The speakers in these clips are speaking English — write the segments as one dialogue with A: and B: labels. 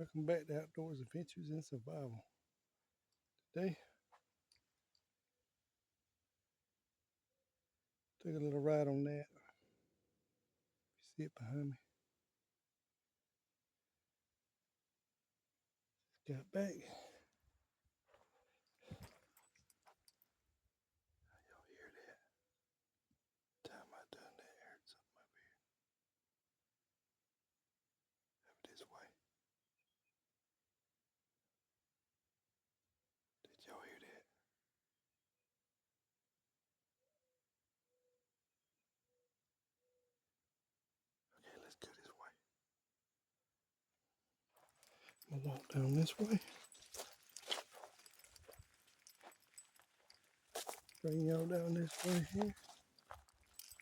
A: Welcome back to Outdoors Adventures and Survival. Today, took a little ride on that. You see it behind me. Got back. Y'all hear that? Time I done that, I heard something over here. Over this way. Did y'all hear that? Okay, let's go this way. I'm gonna walk down this way. Bring y'all down this way here.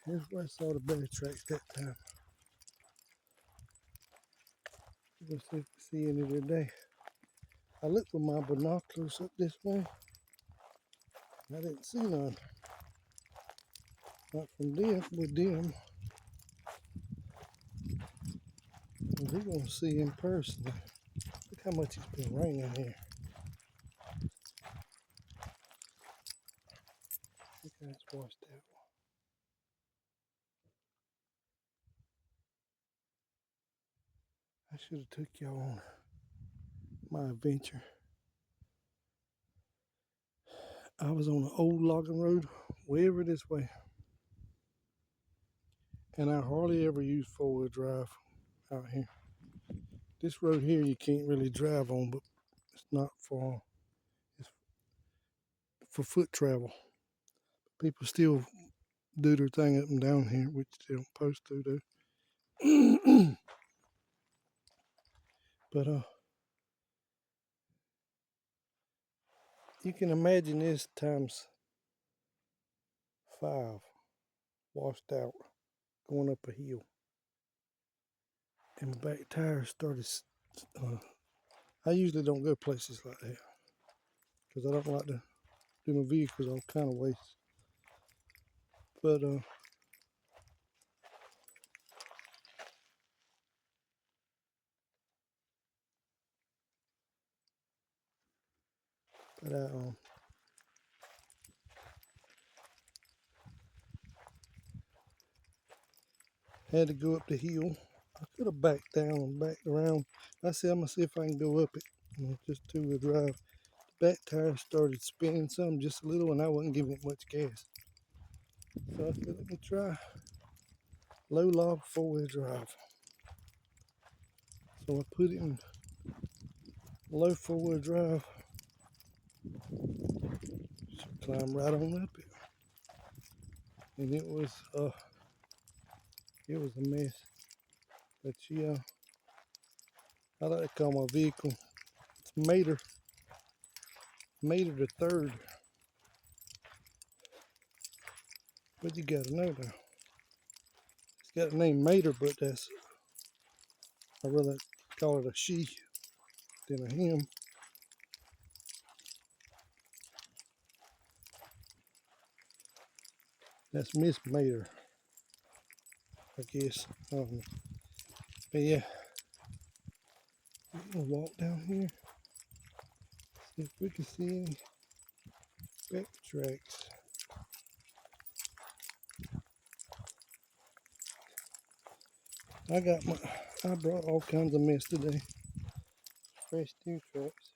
A: Here's where I saw the bear tracks that time. We'll see if we see any today. I looked with my binoculars up this way. I didn't see none. Not from them, with them. We're gonna see in person. Look how much it's been raining here. Look how it's washed out. I should have took y'all on my adventure. I was on an old logging road way over this way. And I hardly ever use four-wheel drive out here. This road here you can't really drive on, but it's not for foot travel. People still do their thing up and down here, which they don't supposed to do. But you can imagine this times 5, washed out, going up a hill. And my back tires started. I usually don't go places like that because I don't like to do my vehicles all kind of ways. But I had to go up the hill. I could have backed down and backed around. I said, I'm going to see if I can go up it. Just two-wheel drive. The back tire started spinning some just a little, and I wasn't giving it much gas. So I said, let me try low log four-wheel drive. So I put it in low four-wheel drive. Climb right on up it. And it was a mess. But yeah, I like to call my vehicle, it's Mater the third. But you gotta know now, it's got the name Mater, but I'd rather call it a she than a him. That's Miss Mater, I guess. I don't know. But yeah, we're gonna walk down here, see if we can see any back tracks. I brought all kinds of mess today. Fresh deer tracks.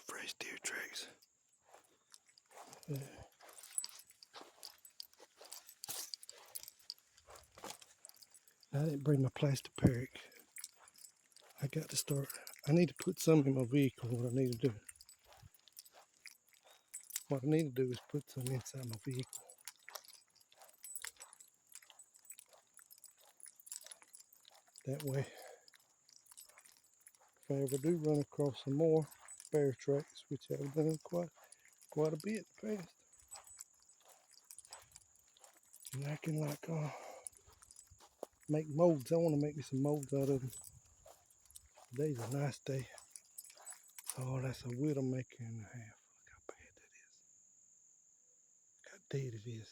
A: Fresh deer tracks. Yeah. I didn't bring my plastic bag. I need to put some in my vehicle. What I need to do is put some inside my vehicle. That way, if I ever do run across some more bear tracks, which I've done quite a bit in the past, and I can make molds. I want to make me some molds out of them. Today's a nice day. Oh, that's a widowmaker and a half. Look how bad that is. Look how dead it is.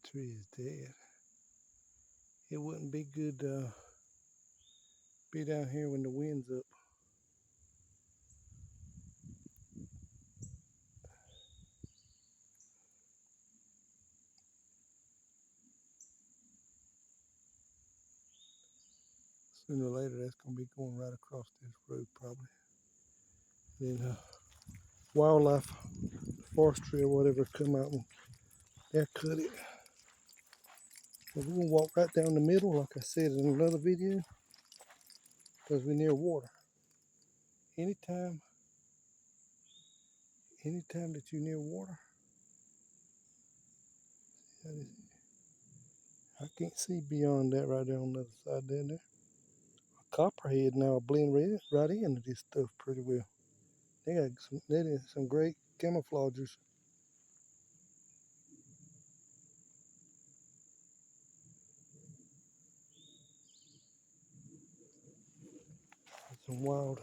A: tree is dead. It wouldn't be good to be down here when the wind's up. Sooner or later, that's going to be going right across this road probably. Then wildlife, forestry or whatever come out and they'll cut it. But we're going to walk right down the middle, like I said in another video, because we're near water. Anytime that you're near water, I can't see beyond that right there on the other side there. A copperhead now blend right into this stuff pretty well. They got some great camouflagers. Some wild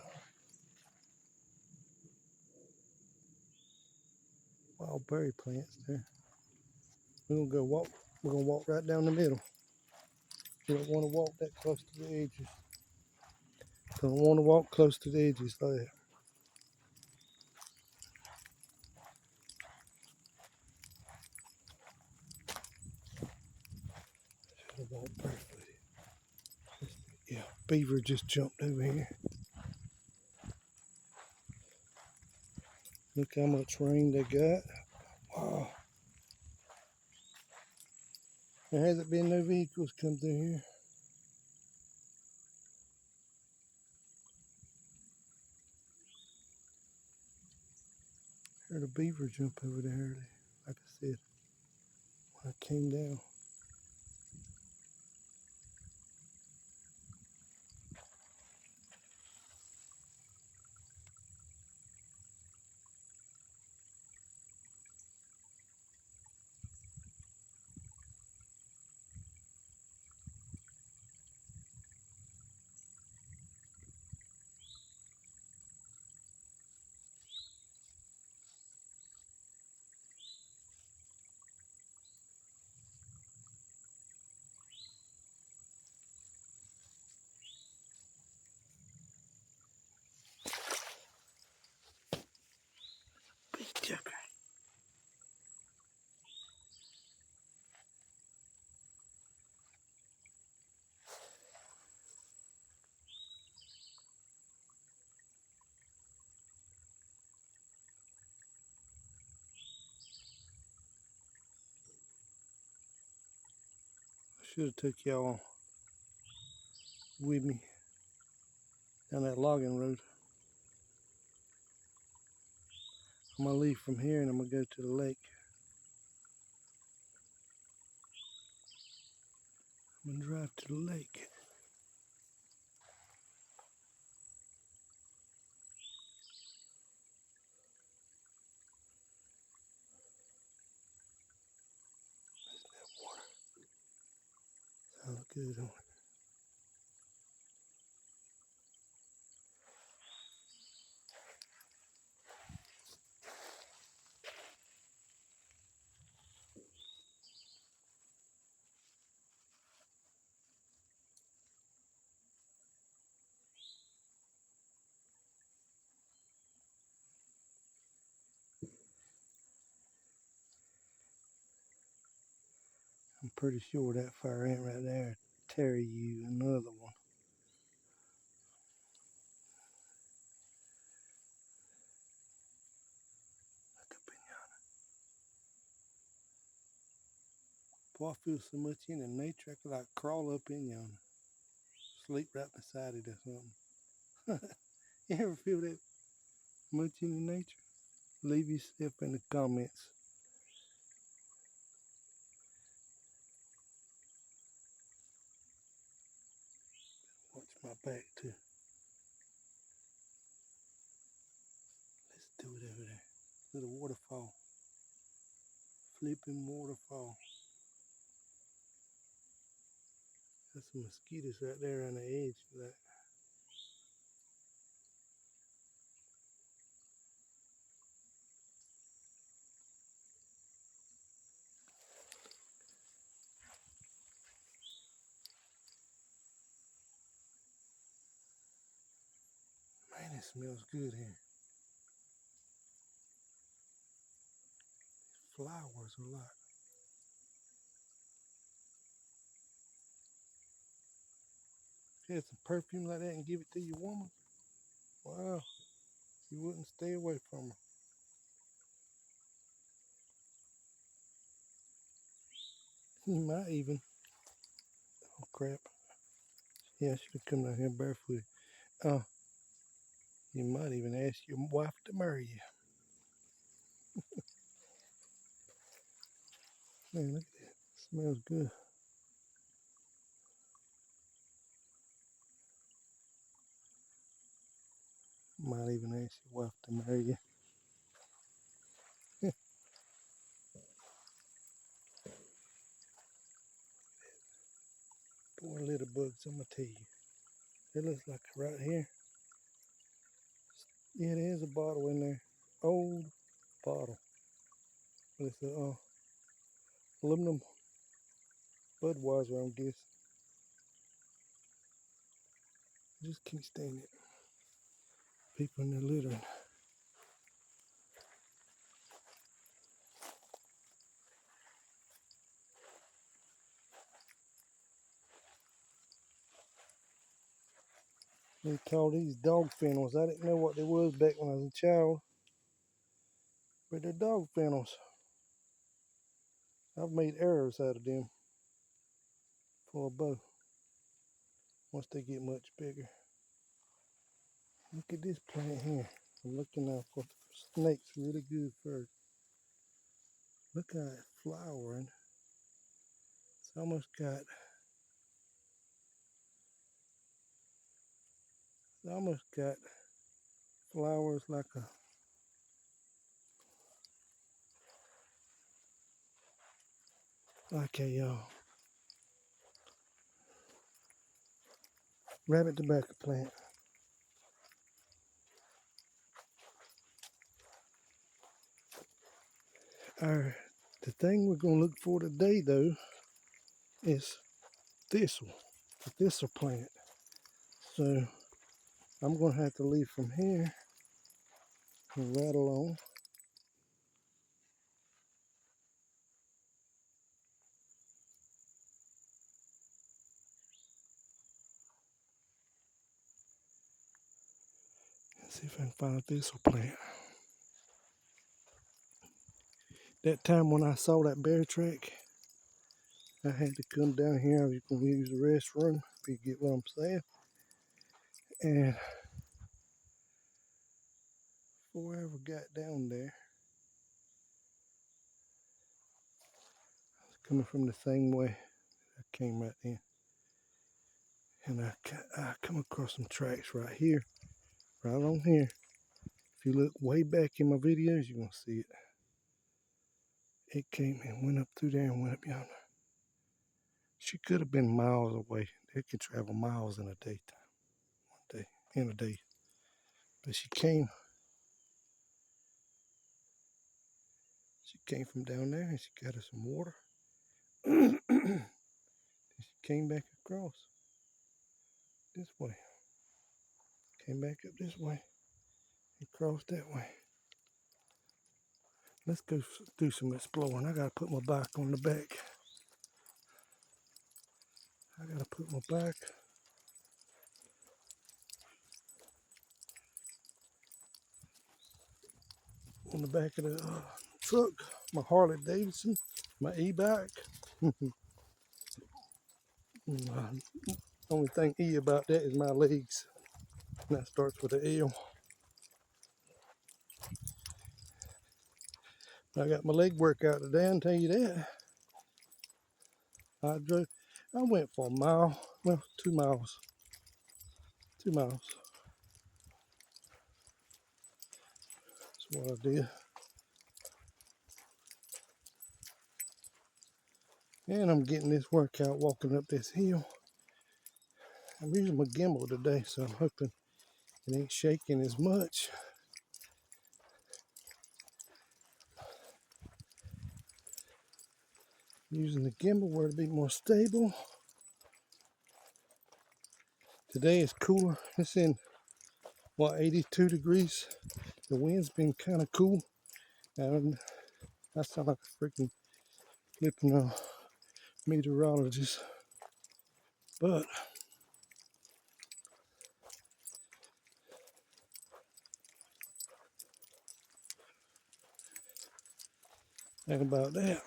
A: berry plants there. We're gonna walk right down the middle. You don't want to walk that close to the edges. Don't want to walk close to the edges like that. Should have walked barefooted. Yeah, beaver just jumped over here. Look how much rain they got. Wow. There hasn't been no vehicles come through here. Heard a beaver jump over there early, like I said, when I came down. Big joker. I should have took y'all with me down that logging road. I'm gonna leave from here and I'm gonna go to the lake. I'm gonna drive to the lake. That water sounds good on it. I'm pretty sure that fire ant right there, Terry, you another one. Look up in yonder. Boy, I feel so much in the nature, I could like crawl up in yonder. Sleep right beside it or something. You ever feel that much in the nature? Leave yourself in the comments. Watch my back too. Let's do it over there. Little waterfall. Flipping waterfall. There's some mosquitoes right there on the edge of that. It smells good here. Flowers a lot. If you had some perfume like that and give it to your woman, wow, you wouldn't stay away from her. You might even, oh crap, yeah, I should have come down here barefooted. Uh, you might even ask your wife to marry you. Man, look at that. It smells good. Might even ask your wife to marry you. Poor little bugs, I'm gonna tell you. It looks like right here. Yeah, there's a bottle in there. Old bottle. But it's a aluminum Budweiser, I guess. Just can't stand it. People in there littering. They call these dog fennels. I didn't know what they was back when I was a child. But they're dog fennels. I've made arrows out of them for a bow. Once they get much bigger. Look at this plant here. I'm looking out for snakes really good first. Look at it flowering. It's almost got flowers like a rabbit tobacco plant. The thing we're gonna look for today though is thistle, the thistle plant. So I'm gonna have to leave from here and right along. Let's see if I can find a thistle plant. That time when I saw that bear track, I had to come down here. I was gonna use the restroom, if you get what I'm saying. And before I ever got down there, I was coming from the same way I came right in. And I come across some tracks right here, right on here. If you look way back in my videos, you're gonna see it. It came and went up through there and went up yonder. She could have been miles away. They could travel miles in a daytime, one day, in a day. But she came from down there and she got her some water. And she came back across this way. Came back up this way and crossed that way. Let's go do some exploring. I gotta put my bike on the back. I gotta put my bike on the back of the truck. My Harley Davidson, my e-bike. Only thing E about that is my legs. And that starts with an L. I got my leg workout today, I'll tell you that. I went for a mile, well, 2 miles. 2 miles. That's what I did. And I'm getting this workout walking up this hill. I'm using my gimbal today, so I'm hoping it ain't shaking as much. Using the gimbal where it'll be more stable. Today is cooler. It's in 82 degrees. The wind's been kind of cool. And I sound like a freaking flipping meteorologist. But think about that.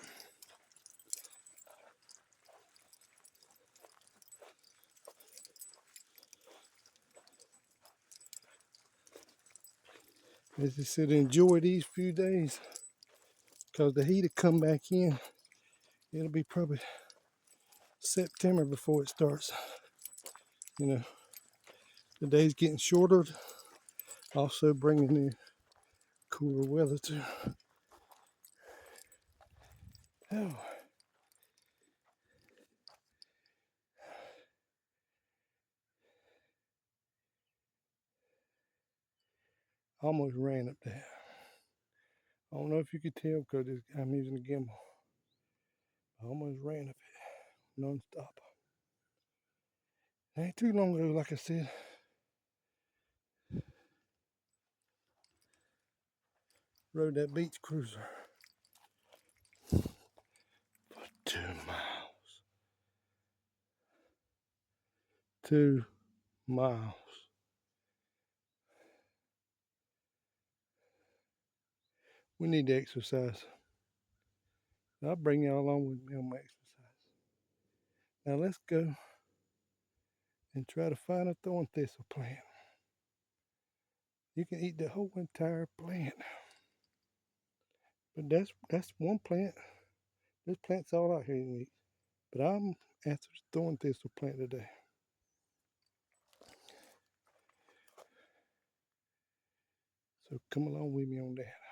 A: As I said, enjoy these few days because the heat will come back in. It'll be probably September before it starts. You know, the days getting shorter, also bringing in cooler weather too. Oh, almost ran up there. I don't know if you could tell because I'm using a gimbal. I almost ran up it non-stop. It ain't too long ago, like I said. Rode that beach cruiser for 2 miles. 2 miles. We need to exercise. I'll bring y'all along with me on my exercise. Now let's go and try to find a thorn thistle plant. You can eat the whole entire plant. But that's one plant. There's plants all out here you can eat. But I'm after the thorn thistle plant today. So come along with me on that.